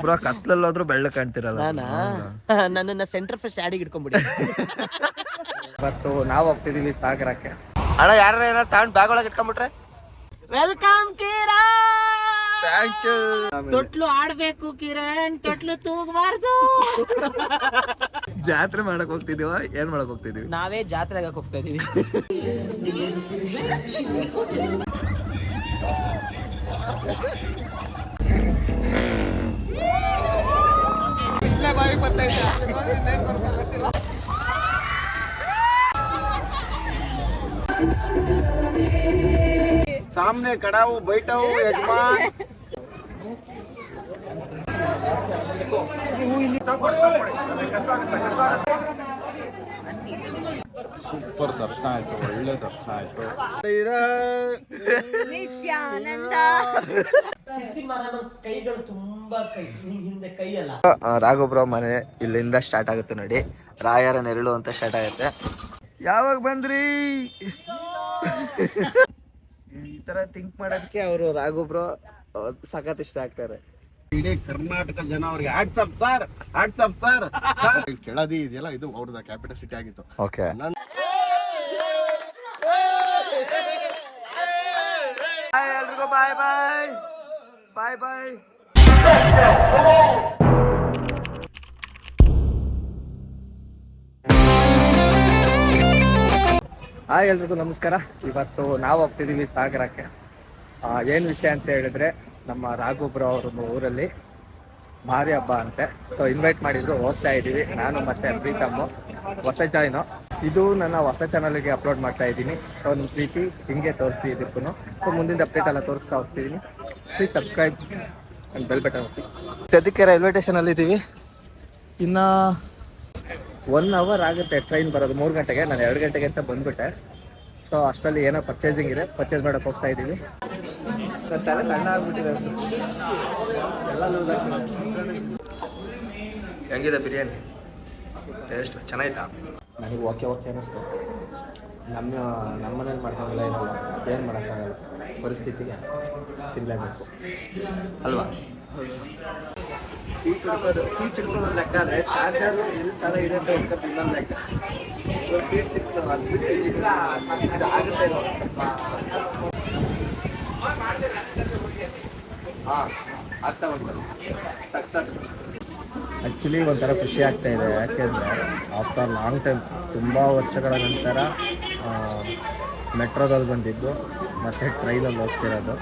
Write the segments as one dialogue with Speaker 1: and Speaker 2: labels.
Speaker 1: Bro ಕತ್ಲಲ್ಲಾದ್ರೂ ಬೆಳ್ಳ ಕಾಣ್ತಿರಲ್ಲ.
Speaker 2: ನನ್ನನ್ನ centre first ಆಡಿಗೆ ಇಟ್ಕೊಂಡ್ಬಿಡಿ.
Speaker 1: ಇವತ್ತು ನಾವು ಹೋಗ್ತಿದೀವಿ ಸಾಗರಕ್ಕೆ. ಅಣ್ಣ ಯಾರು ಏನಾರ ತಗೊಂಡ್ ಬ್ಯಾಗ್ ಒಳಗೆ ಇಟ್ಕೊಂಡ್ಬಿಟ್ರೆ
Speaker 2: ವೆಲ್ಕಮ್ ಕಿರಣ್.
Speaker 1: Thank you.
Speaker 2: ತೊಟ್ಲು ಆಡ್ಬೇಕು ಕಿರಣ್, ತೊಟ್ಲು ತೂಗಬಾರ್ದು.
Speaker 1: ಜಾತ್ರೆ ಮಾಡಕ್ ಹೋಗ್ತಿದೀವ, ಏನ್ ಮಾಡಕ್ ಹೋಗ್ತಿದೀವಿ?
Speaker 2: ನಾವೇ ಜಾತ್ರೆಗೆ ಹೋಗ್ತಾ ಇದೀವಿ.
Speaker 3: सामने खड़ा हूँ, बैठा हूँ यजमान. ಸೂಪರ್ ದರ್ಶನ ಆಯ್ತು, ಒಳ್ಳೆ ದರ್ಶನ ಆಯ್ತು.
Speaker 4: ನಿತ್ಯಾನಂದ.
Speaker 2: ಕೈಗಳು ತುಂಬಾ ಹಿಂದೆ ಕೈ ಅಲ್ಲ.
Speaker 1: ರಾಘೋಬ್ರ ಮನೆ ಇಲ್ಲಿಂದ ಸ್ಟಾರ್ಟ್ ಆಗುತ್ತೆ ನೋಡಿ. ರಾಯರ ನೆರಳು ಅಂತ ಸ್ಟಾರ್ಟ್ ಆಗುತ್ತೆ. ಯಾವಾಗ ಬಂದ್ರಿ? ಈ ತರ ಥಿಂಕ್ ಮಾಡೋದಕ್ಕೆ ಅವರು ರಾಘೋಬ್ರ ಸಖತ್ ಇಷ್ಟ ಆಗ್ತಾರೆ.
Speaker 3: ಇಡೀ ಕರ್ನಾಟಕ ಜನ ಅವ್ರಿಗೆ hats off sir, hats off sir. Keladi ಇದೆಯಲ್ಲ, ಇದು ಅವ್ರದ್ದು ಕ್ಯಾಪಿಟಲ್ ಸಿಟಿ ಆಗಿತ್ತು.
Speaker 1: ಓಕೆ. ಎಲ್ರಿಗೂ ಬಾಯ್ ಬಾಯ್ ಬಾಯ್ ಬಾಯ್. ಹಾಯ್ ಎಲ್ರಿಗೂ ನಮಸ್ಕಾರ. ಇವತ್ತು ನಾವು ಹೋಗ್ತಿದ್ದೀವಿ ಸಾಗರಕ್ಕೆ. ಏನು ವಿಷಯ ಅಂತ ಹೇಳಿದ್ರೆ, ನಮ್ಮ ರಾಘೋಬ್ರ ಅವ್ರ ಊರಲ್ಲಿ ಮಾರಿ ಹಬ್ಬ ಅಂತೆ. ಸೊ ಇನ್ವೈಟ್ ಮಾಡಿದ್ರು, ಹೋಗ್ತಾ ಇದ್ದೀವಿ ನಾನು ಮತ್ತೆ ಪ್ರೀತಮ್ಮು. ಹೊಸ ಜಾಯ್ನು ಇದು ನನ್ನ ಹೊಸ ಚಾನಲ್ಗೆ ಅಪ್ಲೋಡ್ ಮಾಡ್ತಾ ಇದ್ದೀನಿ. ಸೊ ನಿಮ್ಮ ಪ್ರೀತಿ ಹಿಂಗೆ ತೋರಿಸಿ ಇದಕ್ಕೂ. ಸೊ ಮುಂದಿನ ಅಪ್ಡೇಟ್ ಎಲ್ಲ ತೋರಿಸ್ತಾ ಹೋಗ್ತಿದ್ದೀನಿ. Please subscribe and bell button ಒತ್ತಿ. ಸದ್ಯಕ್ಕೆ ರೈಲ್ವೆ ಸ್ಟೇಷನಲ್ಲಿ ಇದ್ದೀವಿ. ಇನ್ನು 1 ಅವರ್ ಆಗುತ್ತೆ ಟ್ರೈನ್ ಬರೋದು. 3 ಗಂಟೆಗೆ, ನಾನು 2 ಗಂಟೆಗೆ ಅಂತ ಬಂದ್ಬಿಟ್ಟೆ. ಸೊ ಅಷ್ಟರಲ್ಲಿ ಏನೋ ಪರ್ಚೇಸಿಂಗ್ ಇದೆ, ಪರ್ಚೇಸ್ ಮಾಡೋಕೆ ಹೋಗ್ತಾ ಇದ್ದೀವಿ. ತಲೆ ಸಣ್ಣ ಆಗ್ಬಿಟ್ಟಿದೆ, ಎಲ್ಲ ಲೂಸ್ ಆಗ್ತಿದೆ. ಹೆಂಗಿದೆ ಬಿರಿಯಾನಿ ಟೇಸ್ಟ್? ಚೆನ್ನಾಯ್ತಾ? ನನಗೆ ಓಕೆ ಅನ್ನಿಸ್ತು. ನಮ್ಮ ಮನೇಲಿ ಮಾಡ್ಕೊಂಡೆಲ್ಲ ಇರಲ್ಲ, ಏನು ಮಾಡೋಕ್ಕಾಗಲ್ಲ, ಪರಿಸ್ಥಿತಿಗೆ ತಿನ್ನಲೇಬೇಕು ಅಲ್ವಾ? ಸೀಟ್ ಹಿಡ್ಕೊಂಡು ಲೆಕ್ಕ ಆದರೆ ಚಾರ್ಜರು ಇದು ಚೆನ್ನಾಗಿದೆ ಅಂತ ಹುಡ್ಕೊಂಡು ಇನ್ನೊಂದು ಲೆಕ್ಕ. ಸೀಟ್ ಸಿಕ್ತು, ಅದು ಆಗುತ್ತೆ ಸ್ವಲ್ಪ. ಹಾಂ, ಆಗ್ತಾ ಉಂಟು ಸಕ್ಸಸ್. ಆ್ಯಕ್ಚುಲಿ ಒಂಥರ ಖುಷಿ ಆಗ್ತಾ ಇದೆ. ಯಾಕೆಂದರೆ ಆಫ್ಟರ್ ಲಾಂಗ್ ಟೈಮ್, ತುಂಬ ವರ್ಷಗಳ ನಂತರ ಮೆಟ್ರೋದಲ್ಲಿ ಬಂದಿದ್ದು ಮತ್ತು ಟ್ರೈನಲ್ಲಿ ಹೋಗ್ತಿರೋದು.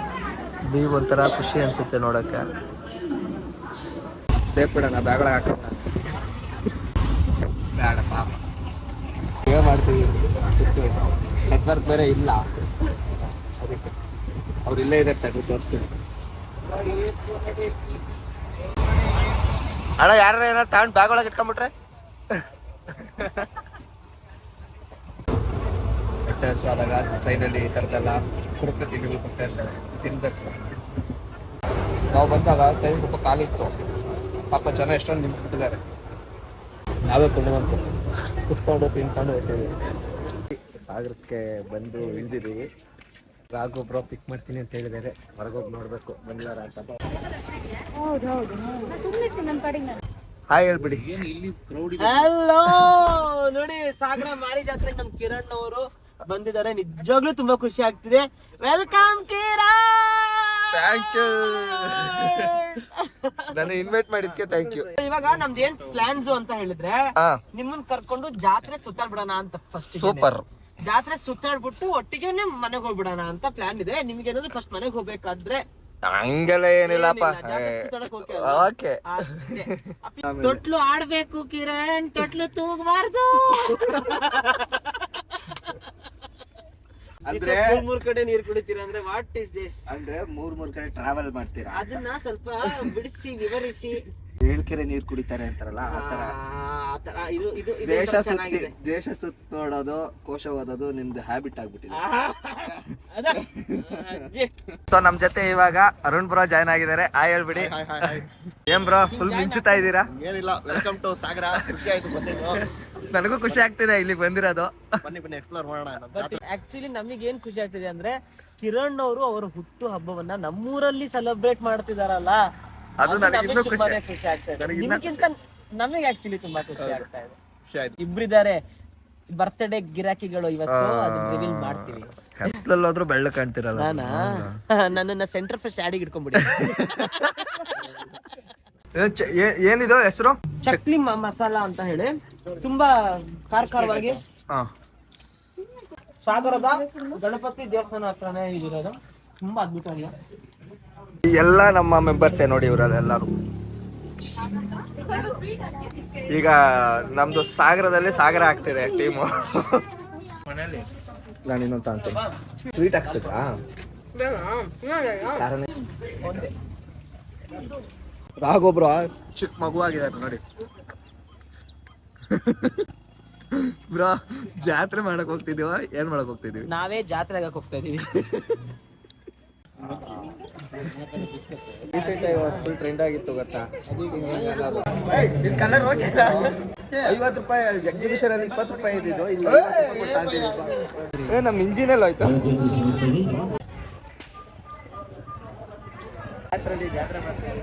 Speaker 1: ಇದು ಒಂಥರ ಖುಷಿ ಅನಿಸುತ್ತೆ ನೋಡೋಕ್ಕೆ. ಸೇರ್ಬಿಡೋಣ, ಬ್ಯಾಗೊಳಗೆ ಹಾಕೋಣ. ಬೇಡ ಪಾಪ, ಏನು ಮಾಡ್ತೀವಿ, ನೆಟ್ವರ್ಕ್ ಬೇರೆ ಇಲ್ಲ, ಅದಕ್ಕೆ ಅವ್ರು ಇಲ್ಲೇ ಇದೆ ಸರ್, ತೋರಿಸ್ತೀನಿ. ಅಣ್ಣ ಯಾರು ಏನಾರು ತಗೊಂಡು ಬ್ಯಾಗೊಳಗೆ ಇಟ್ಕೊಂಡ್ಬಿಟ್ರೆ ಆದಾಗ ಟ್ರೈನಲ್ಲಿ ಈ ಥರದ್ದೆಲ್ಲ ಕುರುಕು ತಿಂಡಿಗಳು ಕೊಡ್ತಾ ಇರ್ತಾರೆ, ತಿನ್ಬೇಕು. ನಾವು ಬಂದಾಗ ಕೈ ಸ್ವಲ್ಪ ಕಾಲಿತ್ತು, ಪಾಪ ಜನ ಎಷ್ಟೊಂದು ನಿಂತ್ಬಿಟ್ಟಿದ್ದಾರೆ. ನಾವೇ ಪುಣ್ಯವಂತ ಕುತ್ಕೊಂಡು ತಿನ್ಕೊಂಡು ಹೋಗ್ತೀವಿ. ಸಾಗರಕ್ಕೆ ಬಂದು ಇಳಿದಿದ್ದೀವಿ. ರಾಘೋಬ್ರ ಪಿಕ್ ಮಾಡ್ತೀನಿ ಅಂತ ಹೇಳಿದ್ದಾರೆ. ಹೊರಗೋಗಿ ನೋಡಬೇಕು ಬಂದಿದ್ದಾರೆ ಅಂತ. ಹಾಯ್ ಹೇಳ್ಬಿಡಿ.
Speaker 2: ಹಲೋ ನೋಡಿ, ಸಾಗರ ಮಾರಿ ಜಾತ್ರೆಗೆ ನಮ್ ಕಿರಣ್ ಅವರು ಬಂದಿದ್ದಾರೆ. ನಿಜವಾಗ್ಲೂ ತುಂಬಾ ಖುಷಿ ಆಗ್ತಿದೆ. ವೆಲ್ಕಮ್ ಕಿರಣ್.
Speaker 1: Thank you. ನಾನು ಇನ್ವೈಟ್ ಮಾಡಿದ್ಕೆ ಥ್ಯಾಂಕ್ ಯು.
Speaker 2: ಇವಾಗ ನಮ್ದು ಏನ್ ಪ್ಲಾನ್ಸ್ ಅಂತ ಹೇಳಿದ್ರೆ, ನಿಮ್ಮನ್ನ ಕರ್ಕೊಂಡು ಜಾತ್ರೆ ಸುತ್ತಾಡ್ಬಿಡೋಣ ಅಂತ. ಫಸ್ಟ್
Speaker 1: ಸೂಪರ್,
Speaker 2: ಜಾತ್ರೆ ಸುತ್ತಾಡ್ಬಿಟ್ಟು ಒಟ್ಟಿಗೆ ಮನೆಗೆ ಹೋಗ್ಬಿಡೋಣ ಅಂತ ಪ್ಲಾನ್ ಇದೆ. ನಿಮ್ಗೆ ಏನಾದ್ರು ಫಸ್ಟ್ ಮನೆಗೆ ಹೋಗ್ಬೇಕಾದ್ರೆ
Speaker 1: ಹಂಗೆಲ್ಲ ಏನಿಲ್ಲಪ್ಪ. ಓಕೆ.
Speaker 2: ತೊಟ್ಲು ಆಡ್ಬೇಕು ಕಿರಣ್, ತೊಟ್ಲು ತೂಗಬಾರ್ದು. ಅಂದ್ರೆ 3 ಕಡೆ ನೀರ್ ಕುಡಿತೀರಾ ಅಂದ್ರೆ ವಾಟ್ ಇಸ್ ದಿಸ್?
Speaker 1: ಅಂದ್ರೆ 3 ಕಡೆ ಟ್ರಾವೆಲ್ ಮಾಡ್ತೀರಾ,
Speaker 2: ಅದನ್ನ ಸ್ವಲ್ಪ ಬಿಡಿಸಿ ವಿವರಿಸಿ.
Speaker 1: 7 ಕೆರೆ ನೀರ್ ಕುಡಿತಾರೆ ಅಂತಾರಲ್ಲ,
Speaker 2: ಆತರ. ಇದು
Speaker 1: ದೇಶ ಸುತ್ತ ನೋಡೋದು, ಕೋಶ ಓದೋದು ನಿಮ್ದು ಹ್ಯಾಬಿಟ್ ಆಗ್ಬಿಟ್ಟಿದೆ. ಸೊ ನಮ್ ಜೊತೆ ಇವಾಗ ಅರುಣ್ ಬ್ರೋ ಜಾಯ್ನ್ ಆಗಿದ್ದಾರೆ. ಹಾಯ್ ಹೇಳ್ಬಿಡಿ. ಏನ್ ಬ್ರೋ ಫುಲ್ ಮಿಂಚುತ್ತಾ ಇದ್ದೀರಾ?
Speaker 3: ಏನಿಲ್ಲ, ವೆಲ್ಕಮ್ ಟು ಸಾಗರ. ಖುಷಿ ಆಯ್ತು ಬಂದಿದ್ದು.
Speaker 1: ನನಗೂ ಖುಷಿ ಆಗ್ತಿದೆ ಇಲ್ಲಿಗೆ ಬಂದಿರೋದು.
Speaker 3: ಬನ್ನಿ ಎಕ್ಸ್ಪ್ಲೋರ್ ಮಾಡೋಣ.
Speaker 2: ಆಕ್ಚುಲಿ ನಮಗೆ ಏನ್ ಖುಷಿ ಆಗ್ತಿದೆ ಅಂದ್ರೆ, ಕಿರಣ್ ಅವರು ಅವರ ಹುಟ್ಟು ಹಬ್ಬವನ್ನ ನಮ್ಮೂರಲ್ಲಿ ಸೆಲೆಬ್ರೇಟ್ ಮಾಡ್ತಿದಾರಲ್ಲ,
Speaker 1: ಅದು ನನಗೆ ಇನ್ನೂ ಖುಷಿ.
Speaker 2: ತುಂಬಾನೇ ಖುಷಿ ಆಗ್ತಾ ಇದೆ.
Speaker 1: ನನಗೆ ಇನ್ನೂ
Speaker 2: ನಿಮ್ಗಿಂತ ನಮಗೆ ಆಕ್ಚುಲಿ ತುಂಬಾ ಖುಷಿ ಆಗ್ತಾ ಇದೆ.
Speaker 3: ಖುಷಿ ಆಯ್ತು.
Speaker 2: ಇಬ್ರಿದ್ದಾರೆ ಬರ್ತ್ಡೇ ಗಿರಾಕಿಗಳು ಇವತ್ತು, ಅದನ್ನ ರಿವೀಲ್ ಮಾಡ್ತೀವಿ.
Speaker 1: ಕತ್ಲಲ್ಲಾದ್ರೂ ಬೆಳ್ಳ ಕಾಣ್ತಿರಲ್ಲ.
Speaker 2: ನನ್ನನ್ನ ಸೆಂಟರ್ ಫಸ್ಟ್ ಆಡಿಗೆ ಇಟ್ಕೊಂಡ್ಬಿಡಿ.
Speaker 1: ಏನಿದು ಹೆಸರು?
Speaker 2: ಚಕ್ಲಿ ಮಸಾಲ ಅಂತ ಹೇಳಿ ತುಂಬಾ ಖಾರವಾಗಿ ಸಾಗರದ ಗಣಪತಿ ದೇವಸ್ಥಾನ ಹತ್ರನೇ ಇದಿರೋದು. ತುಂಬಾ ಅದ್ಭುತವಾಗಿದೆ.
Speaker 1: ಎಲ್ಲ ನಮ್ಮ ಮೆಂಬರ್ಸೇ ನೋಡಿ ಇವರಲ್ಲಿ ಎಲ್ಲರೂ. ಈಗ ನಮ್ದು ಸಾಗರದಲ್ಲಿ ಸಾಗರ ಆಗ್ತಿದೆ ಟೀಮು. ನಾನು ಇನ್ನೊಂದು ಅಂತೀನಿ, ಸ್ವೀಟ್ ಹಾಕ್ಸಿದ್ರಾ? ರಾಘೊಬ್ರು ಚಿಕ್ಕ ಮಗುವಾಗಿದ್ದಾರೆ ನೋಡಿ. ಬ್ರೋ ಜಾತ್ರೆ ಮಾಡಕ್ ಹೋಗ್ತಿದೀವ, ಏನ್ ಮಾಡಕ್ ಹೋಗ್ತಿದೀವಿ?
Speaker 2: ನಾವೇ ಜಾತ್ರೆಗೆ ಹೋಗ್ತಾ ಇದೀವಿ.
Speaker 1: ಫುಲ್ ಟ್ರೆಂಡ್ ಆಗಿತ್ತು ಗೊತ್ತಾ? ಕಲರ್ ಹೋಗಿಲ್ಲ. 50 ರೂಪಾಯಿ ಎಕ್ಸಿಬಿಷನ್ ಅಲ್ಲಿ 20 ರೂಪಾಯಿ ಇದ್ದಿದ್ದು, ನಮ್ ಇಂಜಿನಲ್ಲಿ ಹೋಯ್ತು. ಜಾತ್ರೆ ಮಾಡ್ತೀವಿ.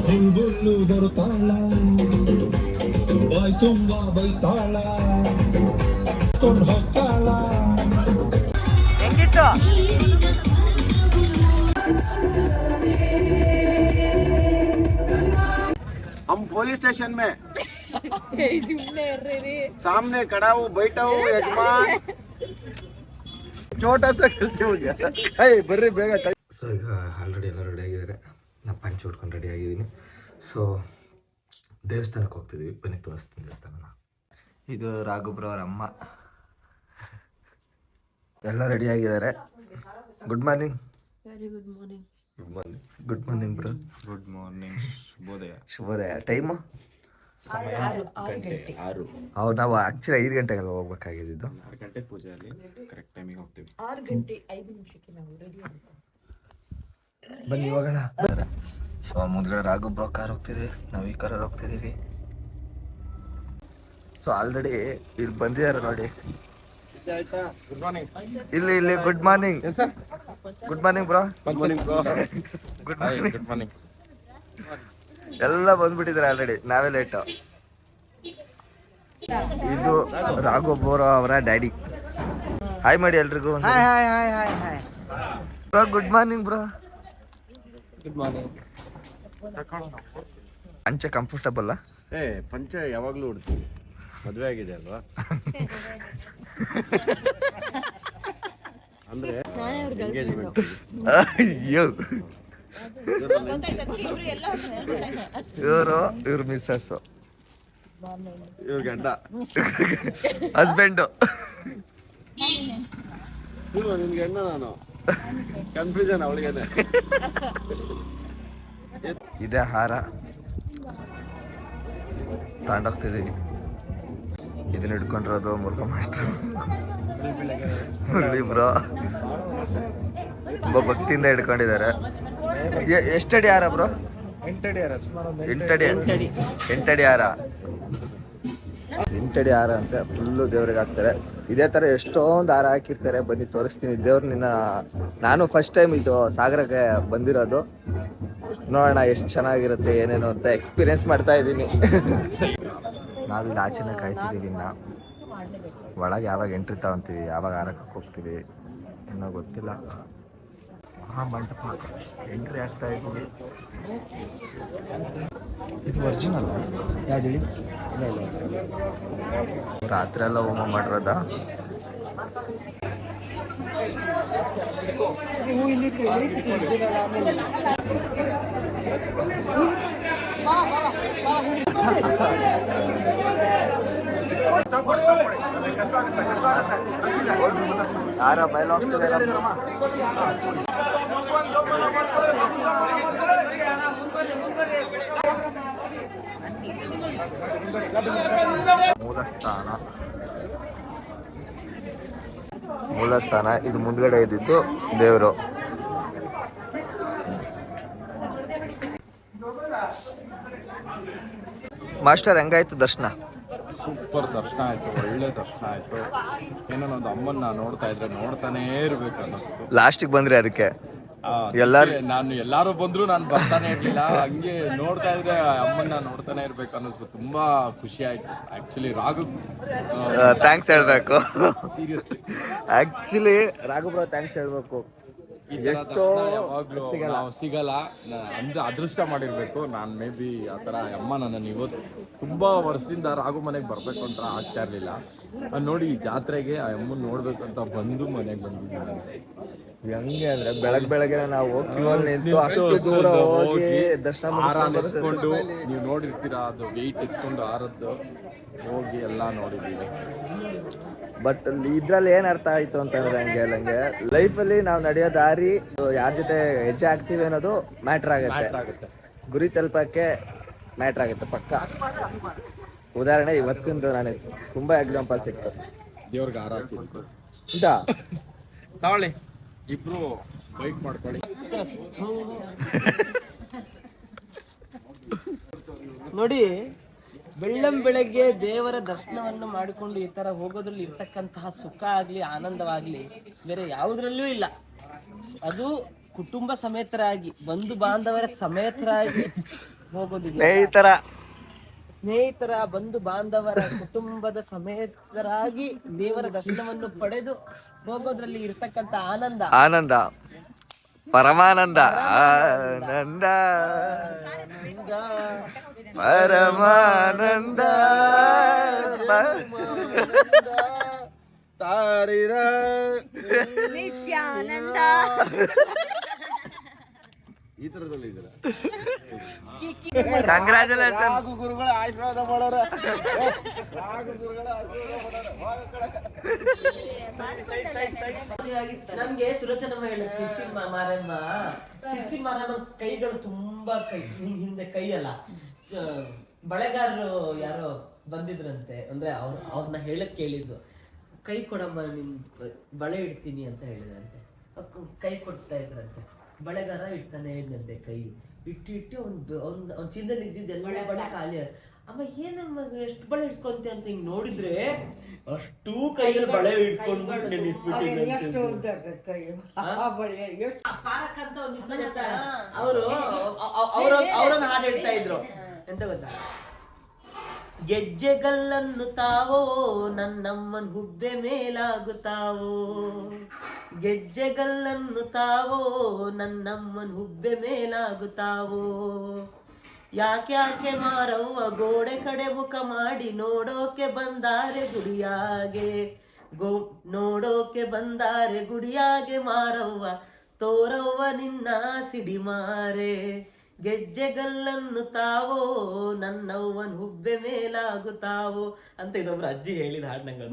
Speaker 4: ಬುಲ್ಬುಲ್ಲು ಬರುತ್ತಾಳ ಬಾಯ್ ತುಂಬ ಬೈತಾಳ ಕೊಂಡು ಹೋಗ್ತಾಳ.
Speaker 1: ಹೆಂಗಿತ್ತು?
Speaker 3: हम पुलिस स्टेशन में सामने खड़ा हूँ, बैठा हूँ, यजमान छोटा सा गलती हो गया. ಬರ್ರಿ ಬೇಗ.
Speaker 1: ಸೊ ಈಗ ಆಲ್ರೆಡಿ ಎಲ್ಲ ರೆಡಿ ಆಗಿದ್ದಾರೆ. ನಾನು ಪಂಚೆ ಉಟ್ಕೊಂಡು ರೆಡಿ ಆಗಿದ್ದೀನಿ. ಸೊ ದೇವಸ್ಥಾನಕ್ಕೆ ಹೋಗ್ತಿದ್ದೀವಿ, ಬನ್ನಿ ತೋರಿಸ್ತೀನಿ ದೇವಸ್ಥಾನನ. ಇದು ರಾಘುಬ್ರ ಅವ್ರ ಅಮ್ಮ. ಎಲ್ಲ ರೆಡಿ ಆಗಿದ್ದಾರೆ. Good morning.
Speaker 5: Very good morning.
Speaker 1: Good morning. Good morning bro.
Speaker 3: Good morning. ಶುಭೋದಯ.
Speaker 1: ಶುಭೋದಯ. ಟೈಮು ಅವ್ರು ನಾವು ಆಕ್ಚುಲಿ 5 ಗಂಟೆಗೆ ಹೋಗ್ಬೇಕಾಗಿದ್ದು.
Speaker 3: 6 ಗಂಟೆ ಪೂಜೆಯಲ್ಲಿ ಕರೆಕ್ಟ್ ಟೈಮಿಗೆ ಹೋಗ್ತೀವಿ.
Speaker 5: 6 ಗಂಟೆ 5 ನಿಮಿಷಕ್ಕೆ ನಾವು ರೆಡಿ ಆಗ್ತೀವಿ.
Speaker 1: ಬನ್ನಿ ಹೋಗೋಣ. ಸೊ ಮುಂದ್ಗಡೆ ರಾಘು ಬ್ರೋ ಕಾರ್ ಹೋಗ್ತಿದೆ, ನಾವು ಈ ಕಾರಲ್ಲಿ ಹೋಗ್ತಿದೀವಿ. ಸೊ ಆಲ್ರೆಡಿ ಇಲ್ಲಿ ಬಂದಿದ್ದಾರೆ ನೋಡಿ. ಇಲ್ಲಿ good morning. Good morning bro. Good morning. ಎಲ್ಲ ಬಂದ್ಬಿಟ್ಟಿದ್ದಾರೆ ಆಲ್ರೆಡಿ, ನಾವೇ ಲೇಟ್. ಇದು ರಾಘು ಬ್ರೋ ಅವರ ಡ್ಯಾಡಿ. ಹಾಯ್ ಮಾಡಿ ಎಲ್ರಿಗೂ. Bro good morning bro.
Speaker 2: Good morning.
Speaker 1: ಪಂಚೆ ಕಂಫರ್ಟಬಲ್?
Speaker 3: ಪಂಚೆ ಯಾವಾಗ್ಲೂ ಉಡ್ತೀವಿ, ಮದುವೆ ಆಗಿದೆ ಅಲ್ವಾ. ಅಂದ್ರೆ ಎಂಗೇಜ್ಮೆಂಟ್.
Speaker 1: ಅಯ್ಯೋ ಇವ್ರ ಮಿಸ್ಸಸ್,
Speaker 3: ಇವ್ರ ಗಂಡ,
Speaker 1: ಹಸ್ಬೆಂಡು.
Speaker 3: ನಿನ್ ಗಂಡ ನಾನು ಕನ್ಫ್ಯೂಷನ್ ಅವಳಿಗೇನೆ.
Speaker 1: ಇದೇ ಹಾರ ತಗೊಂಡೋಗ್ತಿದ್ದೀವಿ. ಇದನ್ನ ಹಿಡ್ಕೊಂಡಿರೋದು ಮುರುಘಾ ಮಾಸ್ಟರ್ ಬ್ರೋ. ತುಂಬ ಭಕ್ತಿಯಿಂದ ಹಿಡ್ಕೊಂಡಿದ್ದಾರೆ. ಎಷ್ಟಡಿ ಹಾರ ಬ್ರೋ? 8 ಅಡಿ ಹಾರ. 8 ಹಾರ ಅಂತ ಫುಲ್ಲು ದೇವ್ರಿಗೆ ಹಾಕ್ತಾರೆ. ಇದೇ ಥರ ಎಷ್ಟೊಂದು ಹಾರ ಹಾಕಿರ್ತಾರೆ. ಬನ್ನಿ ತೋರಿಸ್ತೀನಿ ದೇವ್ರನ್ನ. ನಾನು ಫಸ್ಟ್ ಟೈಮ್ ಇದು ಸಾಗರಕ್ಕೆ ಬಂದಿರೋದು. ನೋಡೋಣ ಎಷ್ಟು ಚೆನ್ನಾಗಿರುತ್ತೆ ಏನೇನು ಅಂತ ಎಕ್ಸ್ಪೀರಿಯನ್ಸ್ ಮಾಡ್ತಾ ಇದ್ದೀನಿ. ನಾವಿಲ್ಲಿ ಆಚೆನ ಕಾಯ್ತಿದ್ದೀವಿ. ಇನ್ನು ಒಳಗೆ ಯಾವಾಗ ಎಂಟ್ರಿ ತಗೊಂತೀವಿ, ಯಾವಾಗ ಹಾರಕ್ಕೆ ಹೋಗ್ತೀವಿ ಇನ್ನೂ ಗೊತ್ತಿಲ್ಲ. ಮಂಟಪ ಎಂಟ್ರಿ ಆಗ್ತಾ ಇದ್ದೀವಿ. ಇದು ಒರಿಜಿನಲ್ ಯಾವ್ದು ಹೇಳಿ? ರಾತ್ರಿ ಎಲ್ಲ ಹೋಮ ಮಾಡಿರೋದ. ಯಾರ ಬಯಲು ಹೋಗ್ತದೆ. ಮೂಲಸ್ಥಾನ ಇದು. ಮುಂದ್ಗಡೆ ಇದ್ದಿದ್ದು ದೇವರು. ಮಾಸ್ಟರ್ ಹೆಂಗಾಯ್ತು ದರ್ಶನ?
Speaker 6: ಸೂಪರ್ ದರ್ಶನ ಆಯ್ತು, ಒಳ್ಳೆ ದರ್ಶನ ಆಯ್ತು. ಏನೋ ಒಂದು ಅಮ್ಮನ್ನ ನೋಡ್ತಾ ಇದ್ರೆ ನೋಡ್ತಾನೇ ಇರ್ಬೇಕು ಅನ್ನಿಸ್ತು.
Speaker 1: ಲಾಸ್ಟಿಗೆ ಬಂದ್ರಿ ಅದಕ್ಕೆ
Speaker 6: ನಾನು ಎಲ್ಲಾರು ಬಂದ್ರು ನಾನು ಬರ್ತಾನೆ ಇರ್ಲಿಲ್ಲ. ಹಂಗೆ ನೋಡ್ತಾ ಇದ್ರೆ ಅಮ್ಮನ್ನ ನೋಡ್ತಾನೆ ಇರ್ಬೇಕು ಅನ್ನಿಸ್ತು. ತುಂಬಾ ಖುಷಿ ಆಯ್ತು. ಆಕ್ಚುಲಿ ರಾಘು
Speaker 1: ಥ್ಯಾಂಕ್ಸ್ ಹೇಳ್ಬೇಕು.
Speaker 6: Seriously
Speaker 1: actually Raghu bro thanks ಹೇಳ್ಬೇಕು.
Speaker 6: ಎಷ್ಟೋ ಯಾವಾಗ್ಲೂ ನಾವು ಸಿಗಲ್ಲ ಅಂದ್ರೆ ಅದೃಷ್ಟ ಮಾಡಿರ್ಬೇಕು. ನಾನು ಮೇ ಬಿ ಆ ಥರ ಅಮ್ಮ ನನ್ನನ್ನು ಇವತ್ತು ತುಂಬಾ ವರ್ಷದಿಂದ ರಾಘು ಮನೆಗೆ ಬರ್ಬೇಕು ಅಂತ ಆಗ್ತಾ ಇರ್ಲಿಲ್ಲ. ನೋಡಿ ಜಾತ್ರೆಗೆ ಆ ಅಮ್ಮನ ನೋಡ್ಬೇಕು ಅಂತ ಬಂದು ಮನೆಗೆ ಬಂದಿದ್ದೀನಿ.
Speaker 1: ಹೆಂಗೆ ಅಂದ್ರೆ ಬೆಳಗ್ಗೆ ನಾವು ನಿಂತು ಅಷ್ಟು ದೂರ ಹೋಗಿ ದರ್ಶನ
Speaker 6: ಎತ್ಕೊಂಡು ನೀವು ನೋಡಿರ್ತೀರಾ, ಅದು ವೆಯ್ಟ್ ಎತ್ಕೊಂಡು ಹಾರದ್ದು ಹೋಗಿ ಎಲ್ಲ ನೋಡಿದ್ದೀವಿ.
Speaker 1: ಬಟ್ ಇದ್ರಲ್ಲಿ ಏನ್ ಅರ್ಥ ಆಯ್ತು ಅಂತಂದ್ರೆ ಹಂಗೆ ಲೈಫಲ್ಲಿ ನಾವು ನಡೆಯೋ ದಾರಿ ಯಾರ ಜೊತೆ ಹೆಜ್ಜೆ ಆಗ್ತೀವಿ ಅನ್ನೋದು ಮ್ಯಾಟ್ರ್ ಆಗುತ್ತೆ. ಗುರಿ ತಲುಪಕ್ಕೆ ಮ್ಯಾಟ್ರ್ ಆಗುತ್ತೆ ಪಕ್ಕ. ಉದಾಹರಣೆ ಇವತ್ತಿಂದು ನನಗೆ ತುಂಬಾ ಎಕ್ಸಾಂಪಲ್ ಸಿಕ್ತು.
Speaker 6: ದೇವ್ರಿಗೆ ಹಾರ ಹಾಕಿದ್ದು
Speaker 2: ತಗೊಳ್ಳಿ,
Speaker 6: ಇಬ್ರು ಬೈಕ್ ಮಾಡ್ಕೊಳ್ಳಿ.
Speaker 2: ನೋಡಿ, ಬೆಳಗ್ಗೆ ದೇವರ ದರ್ಶನವನ್ನು ಮಾಡಿಕೊಂಡು ಈ ತರ ಹೋಗೋದ್ರಲ್ಲಿ ಇರ್ತಕ್ಕಂತಹ ಸುಖ ಆಗ್ಲಿ ಆನಂದವಾಗ್ಲಿ ಬೇರೆ ಯಾವುದ್ರಲ್ಲೂ ಇಲ್ಲ. ಅದು ಕುಟುಂಬ ಸಮೇತರಾಗಿ, ಬಂಧು ಬಾಂಧವರ ಸಮೇತರಾಗಿ ಹೋಗೋದು, ಸ್ನೇಹಿತರ ಬಂಧು ಬಾಂಧವರ ಕುಟುಂಬದ ಸಮೇತರಾಗಿ ದೇವರ ದರ್ಶನವನ್ನು ಪಡೆದು ಹೋಗೋದ್ರಲ್ಲಿ ಇರ್ತಕ್ಕಂಥ ಆನಂದ
Speaker 1: ಪರಮಾನಂದ. ಆನಂದ ಪರಮಾನಂದ
Speaker 3: ತಾರಿರ
Speaker 5: ನಿತ್ಯಾನಂದ.
Speaker 3: ಈ ತರದಲ್ಲಿ ಇದ್ದೀರಾ?
Speaker 1: ಕಂಗ್ರಾಚುಲೇಷನ್.
Speaker 3: ರಾಘು ಗುರುಗಳ ಆಶೀರ್ವಾದ ಮಾಡೋರ. ರಾಘು ಗುರುಗಳ ಆಶೀರ್ವಾದ ಮಾಡೋರ.
Speaker 2: ನಮ್ಗೆ ಸುಲೋಚನಮ್ಮ ಹೇಳಿದ ಸಿರ್ಸಿ ಮಾರಮ್ಮ ಕೈಗಳು ತುಂಬಾ ಹಿಂದೆ ಕೈ ಅಲ್ಲ ಬಳೆಗಾರರು ಯಾರೋ ಬಂದಿದ್ರಂತೆ, ಅಂದ್ರೆ ಅವ್ರನ್ನ ಹೇಳಕ್ ಕೇಳಿದ್ದು, ಕೈ ಕೊಡಮ್ಮ ನಿನ್ ಬಳೆ ಇಡ್ತೀನಿ ಅಂತ ಹೇಳಿದ್ರಂತೆ. ಕೈ ಕೊಡ್ತಾ ಇದ್ರಂತೆ, ಬಳೆಗಾರ ಇಡ್ತಾನೆ ಇದ್ದಂತೆ ಕೈ ಇಟ್ಟು ಅವ್ನ ಚಿನ್ನದಲ್ಲಿ ಇದ್ದಿದ್ದೆಲ್ಲ ಬಳೆ ಖಾಲಿ. ಅಮ್ಮ ಏನಮ್ಮ ಎಷ್ಟು ಬಳೆ ಇಡ್ಸ್ಕೊಂತೆ ಅಂತ ಹಿಂಗ್ ನೋಡಿದ್ರೆ ಅಷ್ಟು ಕೈಯಲ್ಲಿ ಬಳೆ ಇಟ್ಕೊಂಡು ಅವರೊಂದು ಹಾಡು ಹೇಳ್ತಾ ಇದ್ರು, ಎಂತ ಗೊತ್ತಾ? ಗೆಜ್ಜೆಗಲ್ಲನ್ನು ತಾವೋ ನನ್ನಮ್ಮನ್ ಹುಬ್ಬೆ ಮೇಲಾಗುತ್ತಾವೋ, ಗೆಜ್ಜೆಗಲ್ಲನ್ನು ತಾವೋ ನನ್ನಮ್ಮನ್ ಹುಬ್ಬೆ ಮೇಲಾಗುತ್ತಾವೋ, ಯಾಕ್ಯಾಕೆ ಮಾರವ್ವ ಗೋಡೆ ಕಡೆ ಮುಖ ಮಾಡಿ ನೋಡೋಕೆ ಬಂದಾರೆ ಗುಡಿಯಾಗೆ, ನೋಡೋಕೆ ಬಂದಾರೆ ಗುಡಿಯಾಗೆ ಮಾರವ್ವ ತೋರವ್ವ ನಿನ್ನ ಸಿಡಿಮಾರೆ, ಗೆಜ್ಜೆಗಲ್ಲನ್ನು ತಾವೋ ನನ್ನವ್ವನ್ ಹುಬ್ಬೆ ಮೇಲಾಗುತ್ತಾವೋ ಅಂತ ಇದೊಬ್ರು ಅಜ್ಜಿ ಹೇಳಿದ ಹಾಡ್ನಂಗಳು.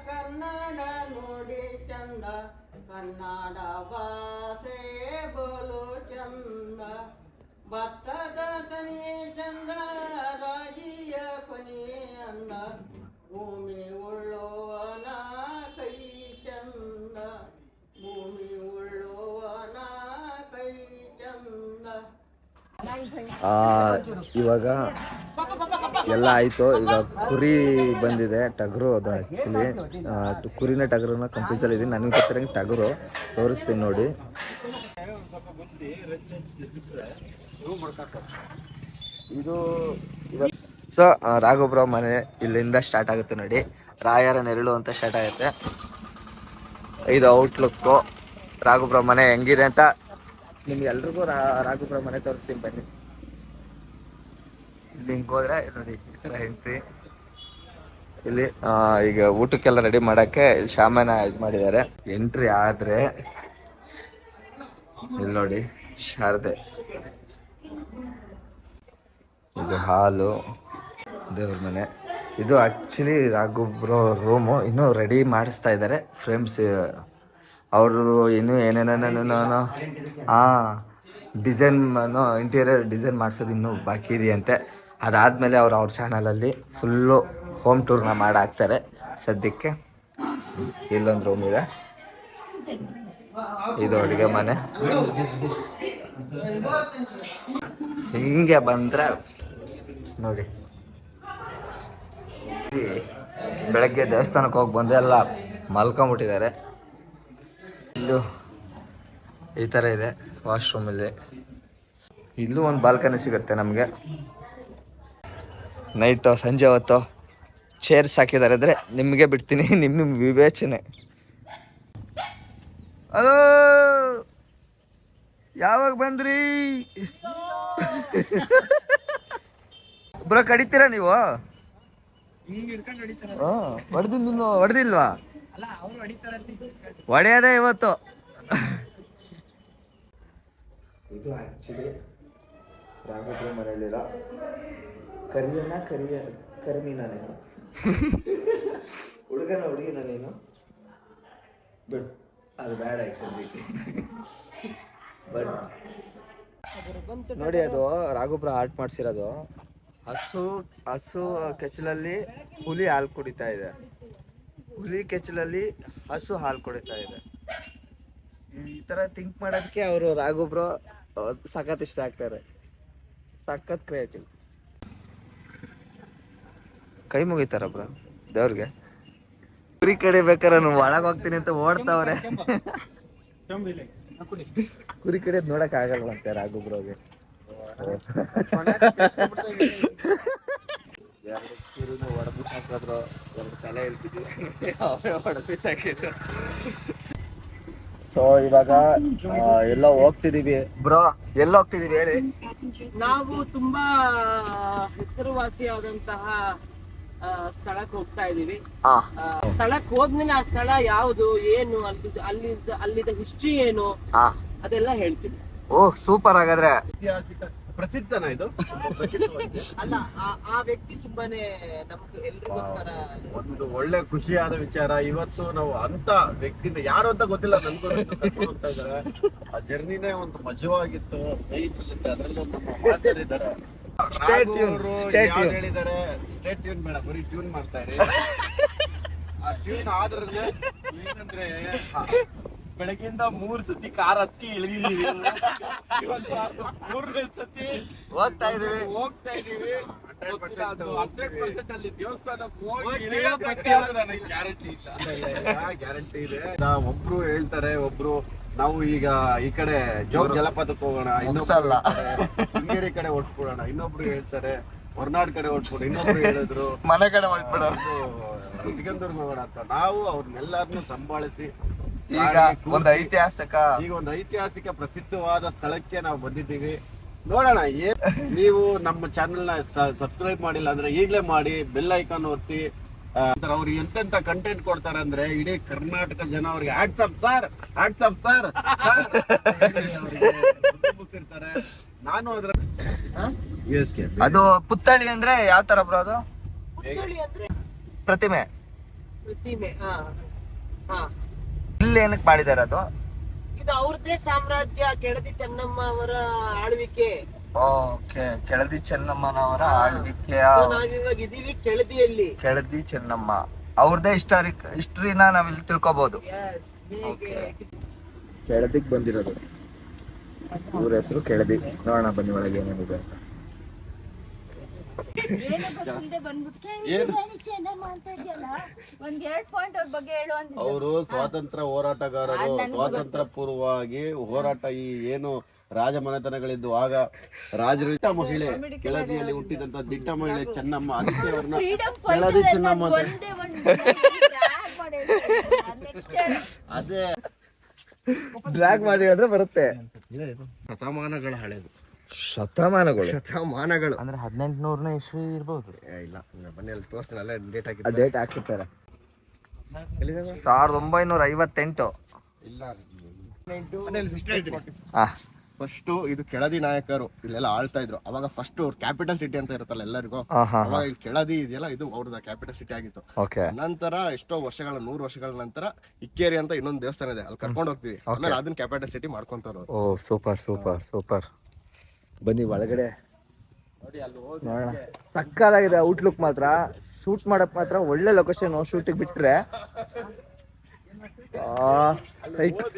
Speaker 5: ಕನ್ನಡ ನೋಡಿ ಚಂದ, ಕನ್ನಡ ಭಾಷೆ ಬೋಲು ಚಂದ, ಭತ್ತದ ತನಿಯೇ ಚಂದ, ರಾಗಿಯ ಕೊನೆಯೇ ಅಂದ, ಭೂಮಿ ಉಳ್ಳೋವನ ಕೈ ಚಂದ, ಭೂಮಿ ಉಳ್ಳೋವನ ಕೈ ಚಂದ.
Speaker 1: ಇವಾಗ ಎಲ್ಲ ಆಯಿತು. ಈಗ ಕುರಿ ಬಂದಿದೆ, ಟಗರು ಅದು ಆ್ಯಕ್ಚುಲಿ ಕುರಿನ ಟಗರನ್ನ ಕನ್ಫ್ಯೂಸಲ್ಲಿ ಇದ್ದೀನಿ. ನನಗೆ ಗೊತ್ತಿರಂಗೆ ಟಗರು ತೋರಿಸ್ತೀನಿ ನೋಡಿ. ಇದು ಸೊ ರಾಘೊಬ್ರ ಮನೆ ಇಲ್ಲಿಂದ ಸ್ಟಾರ್ಟ್ ಆಗುತ್ತೆ ನೋಡಿ. ರಾಯರ ನೆರಳು ಅಂತ ಸ್ಟಾರ್ಟ್ ಆಗುತ್ತೆ. ಇದು ಔಟ್ಲುಕ್ಕು. ರಾಘೊಬ್ರ ಮನೆ ಹೆಂಗಿದೆ ಅಂತ ನಿಮ್ಗೆ ಎಲ್ರಿಗೂ ರಾಘೊಬ್ರ ಮನೆ ತೋರಿಸ್ತೀನಿ ಬನ್ನಿ. ಇಲ್ಲಿ ಹಿಂಗೆ ಹೋದ್ರೆ ನೋಡಿ ಎಂಟ್ರಿ. ಇಲ್ಲಿ ಈಗ ಊಟಕ್ಕೆಲ್ಲ ರೆಡಿ ಮಾಡೋಕ್ಕೆ ಇಲ್ಲಿ ಶಾಮಾನ ಇದು ಮಾಡಿದ್ದಾರೆ. ಎಂಟ್ರಿ ಆದರೆ ಇಲ್ಲಿ ನೋಡಿ ಶಾರದೆ, ಇದು ಹಾಲು, ದೇವ್ರ ಮನೆ. ಇದು ಆ್ಯಕ್ಚುಲಿ ರಾಘೊಬ್ರ ರೂಮು. ಇನ್ನೂ ರೆಡಿ ಮಾಡಿಸ್ತಾ ಇದ್ದಾರೆ ಫ್ರೇಮ್ಸ್. ಅವ್ರದ್ದು ಇನ್ನೂ ಏನೇನೇನೇನೋ ಡಿಸೈನ್ ಇಂಟೀರಿಯರ್ ಡಿಸೈನ್ ಮಾಡಿಸೋದು ಇನ್ನೂ ಬಾಕಿ ಇದೆಯಂತೆ. ಅದಾದಮೇಲೆ ಅವ್ರ ಚಾನಲಲ್ಲಿ ಫುಲ್ಲು ಹೋಮ್ ಟೂರ್ನ ಮಾಡಾಕ್ತಾರೆ. ಸದ್ಯಕ್ಕೆ ಇಲ್ಲೊಂದು ರೂಮ್ ಇದೆ. ಇದು ಅಡುಗೆ ಮನೆ. ಹಿಂಗೆ ಬಂದರೆ ನೋಡಿ, ಬೆಳಗ್ಗೆ ದೇವಸ್ಥಾನಕ್ಕೆ ಹೋಗಿ ಬಂದು ಎಲ್ಲ ಮಲ್ಕೊಂಬಿಟ್ಟಿದ್ದಾರೆ. ಇಲ್ಲೂ ಈ ಥರ ಇದೆ ವಾಶ್ರೂಮಲ್ಲಿ. ಇಲ್ಲೂ ಒಂದು ಬಾಲ್ಕನಿ ಸಿಗುತ್ತೆ ನಮಗೆ. ನೈಟು ಸಂಜೆ ಹೊತ್ತು ಚೇರ್ಸ್ ಹಾಕಿದ್ದಾರೆ ಅಂದರೆ ನಿಮಗೆ ಬಿಡ್ತೀನಿ, ನಿಮ್ಮ ವಿವೇಚನೆ. ಹಲೋ, ಯಾವಾಗ ಬಂದ್ರಿ ಬ್ರೋ? ಕಡಿತೀರಾ ನೀವು? ಹೊಡೆದಿಲ್ವಾ? ಹೊಡೆಯೋದೇ ಇವತ್ತು. ಇದು ಆ್ಯಕ್ಚುಲಿ ರಾಘೊಬ್ರ ಮನೆಯಲ್ಲಿರೋ ಕರಿಮೀನ. ನೀನು ಹುಡುಗಿನ ನೀನು ಬಟ್ ಅದು ಬೇಡ ಆ್ಯಕ್ಚುಲಿ. ಬಟ್ ನೋಡಿ, ಅದು ರಾಘೊಬ್ರ ಆರ್ಟ್ ಮಾಡಿಸಿರೋದು. ಹಸು ಕೆಚ್ಚಲಲ್ಲಿ ಹುಲಿ ಹಾಲು ಕುಡಿತಾ ಇದೆ, ಹುಲಿ ಕೆಚ್ಚಲಲ್ಲಿ ಹಸು ಹಾಲು ಕುಡಿತಾ ಇದೆ. ಈ ಥರ ಥಿಂಕ್ ಮಾಡೋದಕ್ಕೆ ಅವರು ರಾಘೊಬ್ರ ಸಖತ್ ಇಷ್ಟ ಆಗ್ತಾರೆ. ಸಖತ್ ಕ್ರಿಯೇಟಿವ್. ಕೈ ಮುಗಿತಾರ ಬ್ರ ದೇವ್ರಿಗೆ. ಕುರಿ ಕಡಿಬೇಕಾರೆ ನಾನು ಒಳಗೆ ಹೋಗ್ತೀನಿ ಅಂತ ಓಡ್ತಾವ್ರೆ. ಕುರಿ ಕಡಿಯೋದು ನೋಡಕ್ ಆಗಲ್ವಂತೆ ರಾಘೊಬ್ರಿಗೆ. ಎರಡು ಕುರಿನ ಹೊಡೆದು ಸಾಕಿದ್ರು, ಎರಡು ತಲೆ ಹೇಳ್ತಿದ್ವಿ, ಅವೇ ಹೊಡೆದು ಸಾಕಿದ್ರು. ಸೊ ಇವಾಗ ಎಲ್ಲ ಹೋಗ್ತಿದೀವಿ ಬ್ರೋ. ಎಲ್ಲ ಹೋಗ್ತಿದೀವಿ ಹೇಳಿ?
Speaker 2: ನಾವು ತುಂಬಾ ಹೆಸರುವಾಸಿಯಾದಂತಹ ಸ್ಥಳಕ್ಕೆ ಹೋಗ್ತಾ ಇದೀವಿ. ಸ್ಥಳಕ್ಕೆ ಹೋದ್ಮೇಲೆ ಆ ಸ್ಥಳ ಯಾವುದು, ಏನು, ಅಲ್ಲಿದ್ದ ಹಿಸ್ಟ್ರಿ ಏನು, ಅದೆಲ್ಲ ಹೇಳ್ತೀವಿ.
Speaker 1: ಓ ಸೂಪರ್. ಹಾಗಾದ್ರೆ
Speaker 3: ಪ್ರಸಿದ್ಧನ ಇದು ಪ್ರಸಿದ್ಧವಾಗಿದೆ.
Speaker 2: ಅಲ್ಲ ಆ ವ್ಯಕ್ತಿ ತುಂಬಾನೇ ನಮ್ಗೆ ಎಲ್ರಿಗೋಸ್ಕರ
Speaker 3: ಒಂದು ಒಳ್ಳೆ ಖುಷಿಯಾದ ವಿಚಾರ. ಇವತ್ತು ನಾವು ಅಂತ ವ್ಯಕ್ತಿಯಿಂದ ಯಾರು ಅಂತ ಗೊತ್ತಿಲ್ಲ, ನನ್ಗೂ ಕರ್ಕೊಂಡು ಹೋಗ್ತಾ ಇದಾರೆ. ಆ ಜರ್ನಿನೇ ಒಂದು ಮಜವಾಗಿತ್ತು. ಸ್ನೇಹಿತರ ಜೊತೆ ಅದರಲ್ಲೂ ನಮ್ಮ ಮಾತಾಡಿದ್ದಾರೆ. ಹೇಳಿದ್ದಾರೆ ಸ್ಟೇಟ್ ಟ್ಯೂನ್ ಬೇಡ, ಬರೀ ಟ್ಯೂನ್ ಮಾಡ್ತಾ ಇರಿ. ಆ ಟ್ಯೂನ್ ಆದ್ರೆ
Speaker 6: ಏನಂದ್ರೆ ಬೆಳಗ್ಗೆಯಿಂದ 3 ಸತಿ ಕಾರ್ ಹತ್ತಿ ಇಳಿದಿದ್ದೀವಿ. ಇವತ್ತು 3ನೇ ಸತಿ ಹೋಗ್ತಾ ಇದೀವಿ. 100% ಅಲ್ಲಿ ದೇವಸ್ಥಾನಕ್ಕೆ ಹೋಗಿ ಇಳಿಯೋ ಗೊತ್ತಿಲ್ಲ, ನನಗೆ ಗ್ಯಾರಂಟಿ ಇಲ್ಲ.
Speaker 3: ಗ್ಯಾರಂಟಿ ಇದೆ. ಒಬ್ರು ಹೇಳ್ತಾರೆ, ಒಬ್ರು ನಾವು ಈಗ ಈ ಕಡೆ ಜೋಗ ಜಲಪಾತಕ್ಕೆ ಹೋಗೋಣ, ಇನ್ನೊಬ್ರು ಶೃಂಗೇರಿ ಕಡೆ ಹೊಟ್ಬಿಡೋಣ, ಇನ್ನೊಬ್ರು ಹೇಳ್ತಾರೆ ಹೊರನಾಡ್ ಕಡೆ ಹೊಟ್ಬಿಡು, ಇನ್ನೊಬ್ರು ಹೇಳಿದ್ರು
Speaker 1: ಮನೆ ಕಡೆ ಹೊಟ್ಬಿಡ,
Speaker 3: ಸಿಗಂದೂರ್ಗೆ ಹೋಗೋಣ ಅಂತ. ನಾವು ಅವ್ರನ್ನೆಲ್ಲರನ್ನು ಸಂಭಾಳಿಸಿ
Speaker 1: ಈಗ ಒಂದು ಐತಿಹಾಸಿಕ
Speaker 3: ಪ್ರಸಿದ್ಧವಾದ ಸ್ಥಳಕ್ಕೆ ನಾವು ಬಂದಿದ್ದೀವಿ. ನೋಡೋಣ, ನೀವು ನಮ್ಮ ಚಾನೆಲ್ ನ ಸಬ್ಸ್ಕ್ರೈಬ್ ಮಾಡಿಲ್ಲ ಅಂದ್ರೆ ಈಗಲೇ ಮಾಡಿ, ಬೆಲ್ ಐಕಾನ್ ಒತ್ತಿ. ಅವ್ರು ಎಂತೆಂತ ಕಂಟೆಂಟ್ ಕೊಡ್ತಾರೆ ಅಂದ್ರೆ ಇಡೀ ಕರ್ನಾಟಕ ಜನ ಅವ್ರಿಗೆ ಹ್ಯಾಟ್ಸಪ್ ಸರ್ ಗೊತ್ತಿರ್ತಾರೆ. ನಾನು ಅದ್ರ
Speaker 1: ಅದು ಪುತ್ಥಳಿ ಅಂದ್ರೆ ಯಾವ ತರ ಬ್ರೋ? ಅದು ಪ್ರತಿಮೆ ಇಲ್ಲಿ ಏನಕ್ಕೆ ಮಾಡಿದಾರೆ ಅದು?
Speaker 2: ಇದು ಅವ್ರದ್ದೇ ಸಾಮ್ರಾಜ್ಯ, ಕೆಳದಿ ಚೆನ್ನಮ್ಮ ಅವರ ಆಳ್ವಿಕೆ.
Speaker 1: ಓಕೆ, ಕೆಳದಿ ಚೆನ್ನಮ್ಮನವರ ಆಳ್ವಿಕೆಯ.
Speaker 2: ನಾವಿವಾಗ ಇದೀವಿ ಕೆಳದಿಯಲ್ಲಿ.
Speaker 1: ಕೆಳದಿ ಚೆನ್ನಮ್ಮ ಅವ್ರದ್ದೇ ಹಿಸ್ಟ್ರಿನ ನಾವಿಲ್ಲಿ ತಿಳ್ಕೊಬಹುದು. ಕೆಳದಿಗ್ ಬಂದಿರೋದು, ಊರ ಹೆಸರು ಕೆಳದಿ. ನೋಡೋಣ ಬನ್ನಿ ಒಳಗೆ ಏನೇನಿದೆ ಅಂತ.
Speaker 3: ಅವರು ಸ್ವಾತಂತ್ರ್ಯ ಹೋರಾಟಗಾರರು. ಸ್ವಾತಂತ್ರ್ಯ ಪೂರ್ವವಾಗಿ ಹೋರಾಟ, ಈ ಏನು ರಾಜಮನೆತನಗಳಿದ್ದು ಆಗ ರಾಜರು ಮಹಿಳೆ, ಕೆಳದಿಯಲ್ಲಿ ಹುಟ್ಟಿದಂತ ದಿಟ್ಟ ಮಹಿಳೆ ಚೆನ್ನಮ್ಮ. ಅದಕ್ಕೆ ಅವ್ರನ್ನ ಕೆಳದಿ ಚೆನ್ನಮ್ಮ ಅಂತ. ಅದೇ
Speaker 1: ಡ್ರ್ಯಾಗ್ ಮಾಡಿ ಹೇಳಿದ್ರೆ ಬರುತ್ತೆ.
Speaker 3: ಶತಮಾನಗಳ ಹಳೆದು.
Speaker 1: ಶತಮಾನಗಳು
Speaker 2: ಅಂದ್ರೆ 1800ನೇ ಇಸ್ವಿ ಇರ್ಬೋದು.
Speaker 3: ಇಲ್ಲ, ಮನೆಯಲ್ಲಿ ತೋರಿಸ್ತೀನಿ, ಅಲ್ಲೇ ಡೇಟ್ ಹಾಕಿ
Speaker 1: ಡೇಟ್ ಹಾಕಿರ್ತಾರೆ. 1958.
Speaker 3: ಫಸ್ಟ್ ಇದು ಕೆಳದಿ ನಾಯಕರು ಇಲ್ಲೆಲ್ಲ ಆಳ್ತಾ ಇದ್ರು. ಅವಾಗ ಫಸ್ಟ್ ಅವ್ರ ಕ್ಯಾಪಿಟಲ್ ಸಿಟಿ ಅಂತ ಇರುತ್ತಲ್ಲ ಎಲ್ಲರಿಗೂ, ಅವಾಗ ಕೆಳದಿ ಇದೆಯಲ್ಲ, ಇದು ಅವ್ರದ್ದು ಕ್ಯಾಪಿಟಲ್ ಸಿಟಿ ಆಗಿತ್ತು. ನಂತರ ಎಷ್ಟೋ ವರ್ಷಗಳ 100 ವರ್ಷಗಳ ನಂತರ ಇಕ್ಕೇರಿ ಅಂತ ಇನ್ನೊಂದು ದೇವಸ್ಥಾನ ಇದೆ, ಅಲ್ಲಿ ಕರ್ಕೊಂಡು ಹೋಗ್ತೀವಿ. ಆಮೇಲೆ ಅದನ್ನ ಕ್ಯಾಪಿಟಲ್ ಸಿಟಿ ಮಾಡ್ಕೊಂತಾರ.
Speaker 1: ಓ ಸೂಪರ್. ಬನ್ನಿ ಒಳಗಡೆ ನೋಡೋಣ. ಸಕ್ಕತ್ತಾಗಿದೆ ಔಟ್ಲುಕ್ ಮಾತ್ರ. ಶೂಟ್ ಮಾಡಕ್ ಮಾತ್ರ ಒಳ್ಳೆ ಲೊಕೇಶನ್. ಶೂಟಿಗೆ ಬಿಟ್ರೆ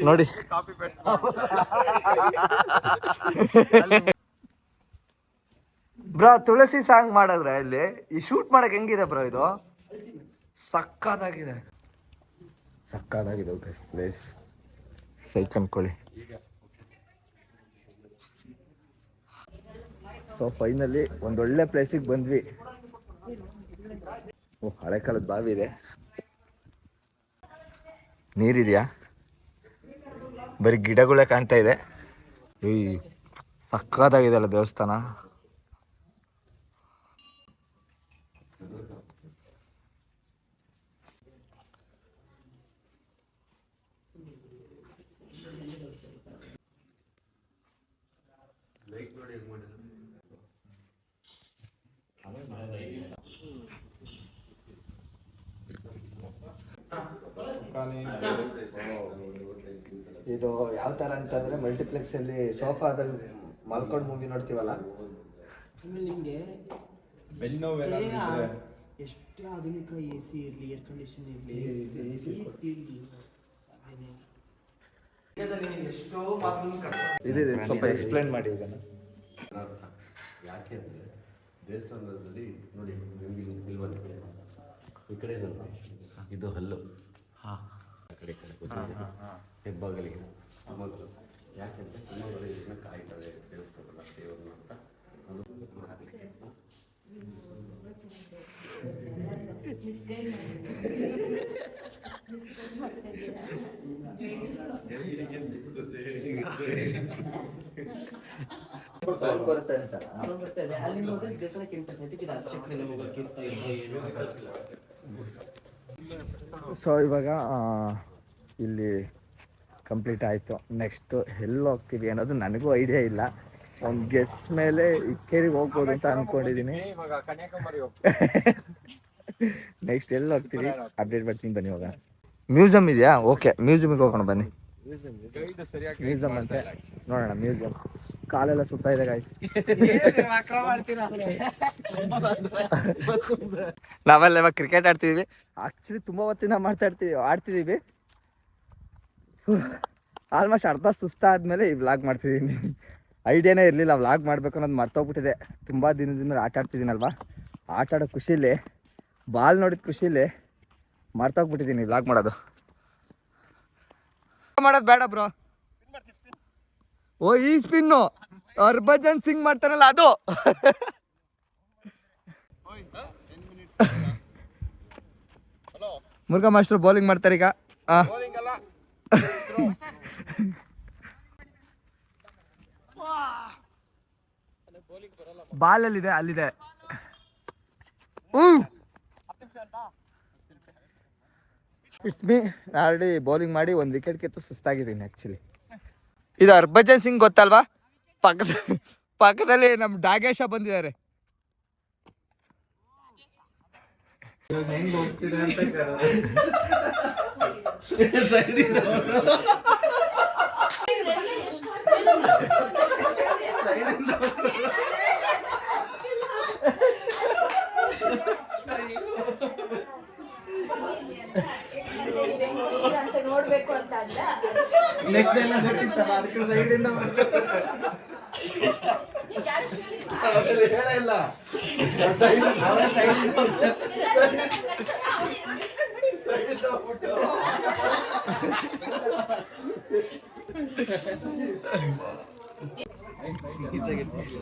Speaker 1: ನೋಡಿ. ಬ್ರೋ, ತುಳಸಿ ಸಾಂಗ್ ಮಾಡಿದ್ರೆ ಇಲ್ಲಿ ಈ ಶೂಟ್ ಮಾಡಕ್ ಹೆಂಗಿದೆ ಬ್ರೋ? ಇದು ಸಕ್ಕತ್ತಾಗಿದೆ ಪ್ಲೇಸ್. ಸೈಕ್ ಅನ್ಕೊಳ್ಳಿ. ಸೊ ಫೈನಲಿ ಒಂದೊಳ್ಳೆ ಪ್ಲೇಸಿಗೆ ಬಂದ್ವಿ. ಹಳೆ ಕಾಲದ ಬಾವಿ ಇದೆ, ನೀರಿದೆಯಾ, ಬರೀ ಗಿಡಗಳೇ ಕಾಣ್ತಾ ಇದೆ. ಸಕ್ಕತ್ತಾಗಿದೆ ಅಲ್ಲ ದೇವಸ್ಥಾನ. ಇದು ಯಾವ ತರ ಅಂತಂದ್ರೆ ಮಲ್ಟಿಪ್ಲೆಕ್ಸ್ ಅಲ್ಲಿ ಸೋಫಾದಲ್ಲಿ ಮಲ್ಕೊಂಡು ಮೂವಿ ನೋಡ್ತೀವಲ್ಲ,
Speaker 2: ನಿಮ್ಗೆ ಎಷ್ಟೇ ಆಧುನಿಕ AC ಇರ್ಲಿ, ಏರ್ ಕಂಡೀಷನ್ ಇರ್ಲಿ,
Speaker 1: ಇದೆ. ಸ್ವಲ್ಪ ಎಕ್ಸ್ಪ್ಲೈನ್ ಮಾಡಿ ಇದನ್ನ.
Speaker 3: ಯಾಕೆ ಅಂದರೆ ದೇವಸ್ಥಾನದಲ್ಲಿ ನೋಡಿ, ಈ ಕಡೆ ಇದು ಹಲ್ಲು, ಆ ಕಡೆ ಹೆಬ್ಬಾಗಲಿಗೆ ಸುಮಗಳು. ಯಾಕೆಂದರೆ ಸುಮಗಳು ಇದನ್ನ ಕಾಯ್ತದೆ ದೇವಸ್ಥಾನದ ದೇವರನ್ನ ಅಂತ.
Speaker 1: ಸೊ ಇವಾಗ ಇಲ್ಲಿ ಕಂಪ್ಲೀಟ್ ಆಯಿತು. ನೆಕ್ಸ್ಟ್ ಎಲ್ಲಿ ಹೋಗ್ತೀವಿ ಅನ್ನೋದು ನನಗೂ ಐಡಿಯಾ ಇಲ್ಲ. ಒಂದು ಗೆಸ್ ಮೇಲೆ ಇಕ್ಕೇರಿಗೆ ಹೋಗ್ಬೋದು ಅಂತ ಅನ್ಕೊಂಡಿದ್ದೀನಿ.
Speaker 6: ಇವಾಗ ಕನ್ಯಾಕುಮಾರಿ
Speaker 1: ನೆಕ್ಸ್ಟ್ ಎಲ್ಲಿ ಹೋಗ್ತೀವಿ ಅಪ್ಡೇಟ್ ಬರ್ತೀನಿ ಬನ್ನಿ. ಇವಾಗ ಮ್ಯೂಸಿಯಂ ಇದೆಯಾ? ಓಕೆ, ಮ್ಯೂಸಿಯಮಿಗೆ ಹೋಗೋಣ ಬನ್ನಿ. ಮ್ಯೂಸಿಯಂ ಅಂತ ನೋಡೋಣ. ಮ್ಯೂಸಿಯಂ ಕಾಲೆಲ್ಲ ಸುತ್ತಾ ಇದೆ ಗಾಯ್ಸ್. ನಾವೆಲ್ಲ ಇವಾಗ ಕ್ರಿಕೆಟ್ ಆಡ್ತಿದೀವಿ. ಆಕ್ಚುಲಿ ತುಂಬಾ ಹೊತ್ತಿನ ಆಡ್ತಿದೀವಿ. ಆಲ್ಮೋಸ್ಟ್ ಅರ್ಧ ಸುಸ್ತಾದ್ಮೇಲೆ ಈ ವ್ಲಾಗ್ ಮಾಡ್ತಿದ್ದೀನಿ. ಐಡಿಯಾನೇ ಇರಲಿಲ್ಲ ವ್ಲಾಗ್ ಮಾಡಬೇಕು ಅನ್ನೋದು ಮರ್ತೋಗ್ಬಿಟ್ಟಿದೆ. ತುಂಬ ದಿನದಿಂದ ಆಟ ಆಡ್ತಿದ್ದೀನಲ್ವಾ, ಆಟ ಆಡೋ ಖುಷಿಲಿ, ಬಾಲ್ ನೋಡಿದ ಖುಷಿಲಿ ಮರ್ತೋಗ್ಬಿಟ್ಟಿದ್ದೀನಿ ವ್ಲಾಗ್ ಮಾಡೋದು ಬೇಡ ಬ್ರೋ. ಓ, ಈ ಸ್ಪಿನ್ನು ಹರ್ಭಜನ್ ಸಿಂಗ್ ಮಾಡ್ತಾರಲ್ಲ ಅದು. ಮುರುಘಾ ಮಾಸ್ಟರ್ ಬೌಲಿಂಗ್ ಮಾಡ್ತಾರೆ ಈಗ. ಬಾಲ್ ಅಲ್ಲಿದೆ, ಅಲ್ಲಿದೆ. It's me. ಆಲ್ರೆಡಿ ಬೌಲಿಂಗ್ ಮಾಡಿ ಒಂದು ವಿಕೆಟ್ ಕಿತ್ತು ಸುಸ್ತಾಗಿದ್ದೀನಿ ಆ್ಯಕ್ಚುಲಿ. ಇದು ಹರ್ಭಜನ್ ಸಿಂಗ್ ಗೊತ್ತಲ್ವಾ? ಪಕ್ಕದಲ್ಲಿ ನಮ್ಮ ಡಾಗೇಶ ಬಂದಿದ್ದಾರೆ.
Speaker 7: ನೋಡ್ಬೇಕು ಅಂತ
Speaker 1: ನೆಕ್ಸ್ಟ್ ಎಲ್ಲ ಗೊತ್ತಿತ್ತಲ್ಲ, ಅದಕ್ಕೆ ಸೈಡಿಂದ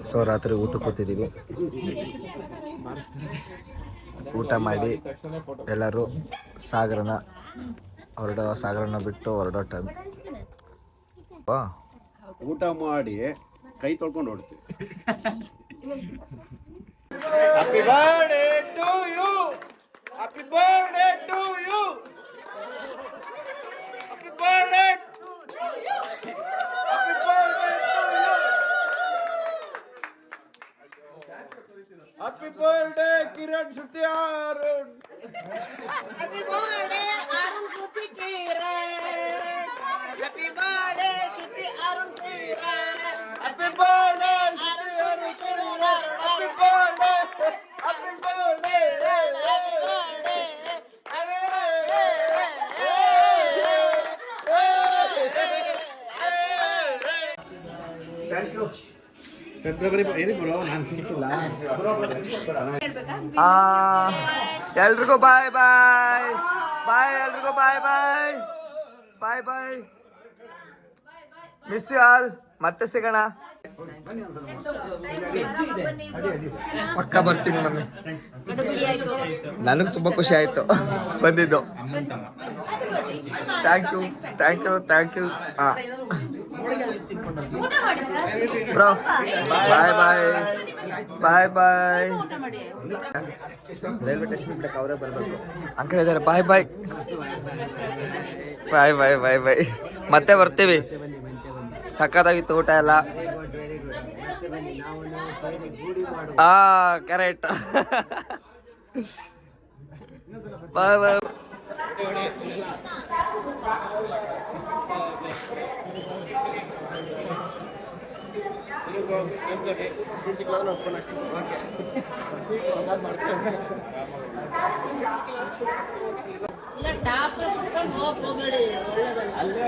Speaker 1: ಸೊ ರಾತ್ರಿ ಊಟಕ್ಕೆ ಕೂತಿದ್ದೀವಿ. ಊಟ ಮಾಡಿ ಎಲ್ಲರೂ ಸಾಗರನ ಬಿಟ್ಟು ಹೊರಡೋ ಟೈಮ್.
Speaker 3: ಊಟ ಮಾಡಿ ಕೈ ತೊಳ್ಕೊಂಡು ಹೊಡ್ತೀವಿ.
Speaker 8: Happy birthday to you. Happy birthday to you. Happy birthday. Happy birthday to you. Happy birthday Kiran Shruti Arun. Happy birthday Arun Shruti Kiran. Happy birthday Shruti Arun Kiran. Happy birthday Shruti Arun Kiran. Happy birthday. Happy birthday. Happy birthday. Happy birthday. Thank you. February ಏನು ಬರೋ ನಾನು ತಿಂತಿಲ್ಲ.
Speaker 1: ಎಲ್ರಿಗೂ bye bye bye. ಎಲ್ರಿಗೂ bye bye bye bye. Miss you all. ಮತ್ತೆ ಸಿಗೋಣ. ಪಕ್ಕ ಬರ್ತೀನಿ ಮಮ್ಮಿ. ನನಗೆ ತುಂಬ ಖುಷಿ ಆಯಿತು ಬಂದಿದ್ದು. Thank you. ಹಾಂ bro, bye bye. Railway station ಬಿಡಕ್ಕೆ ಅವರೇ ಬರಬೇಕು ಅಂಕಲ್ ಇದ್ದಾರೆ. ಬಾಯ್ ಬಾಯ್. ಮತ್ತೆ ಬರ್ತೀವಿ. ಸಕ್ಕತ್ತಾಗಿತ್ತು ಊಟ ಎಲ್ಲ. ಕರೆಕ್ಟ್. ಬಾಯ್.
Speaker 5: ಇಲ್ಲ ಟಾಪ್ ಹೋಗ್ಬೇಡಿ, ಒಳ್ಳೆದಲ್ಲ.
Speaker 1: ಅಲ್ಲೇ